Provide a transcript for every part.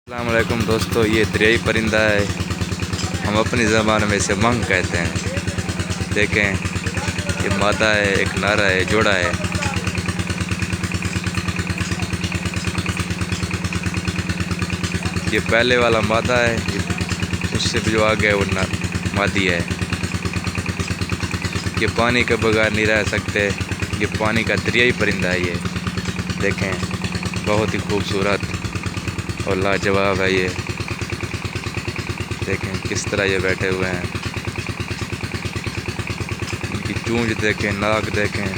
अस्सलाम वालेकुम दोस्तों, ये दरियाई परिंदा है। हम अपनी ज़बान में इसे मंग कहते हैं। देखें, ये मादा है, एक नारा है, जोड़ा है। ये पहले वाला मादा है, उससे जो आगे है वो मादी है। ये पानी के बगैर नहीं रह सकते। ये पानी का दरियाई परिंदा है। ये देखें, बहुत ही खूबसूरत और लाजवाब है। ये देखें किस तरह ये बैठे हुए हैं। इनकी चूंच देखें, नाक देखें।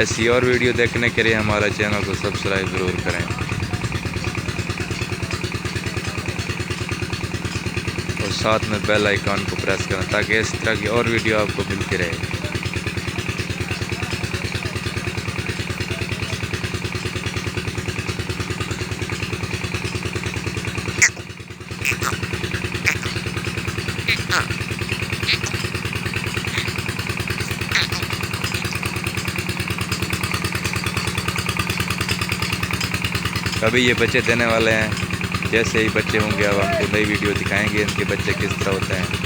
ऐसी और वीडियो देखने के लिए हमारा चैनल को सब्सक्राइब ज़रूर करें और साथ में बेल आइकन को प्रेस करें ताकि इस तरह की और वीडियो आपको मिलती रहे। अभी ये बच्चे देने वाले हैं। जैसे ही बच्चे होंगे अब आपको नई वीडियो दिखाएंगे इनके बच्चे किस तरह होते हैं।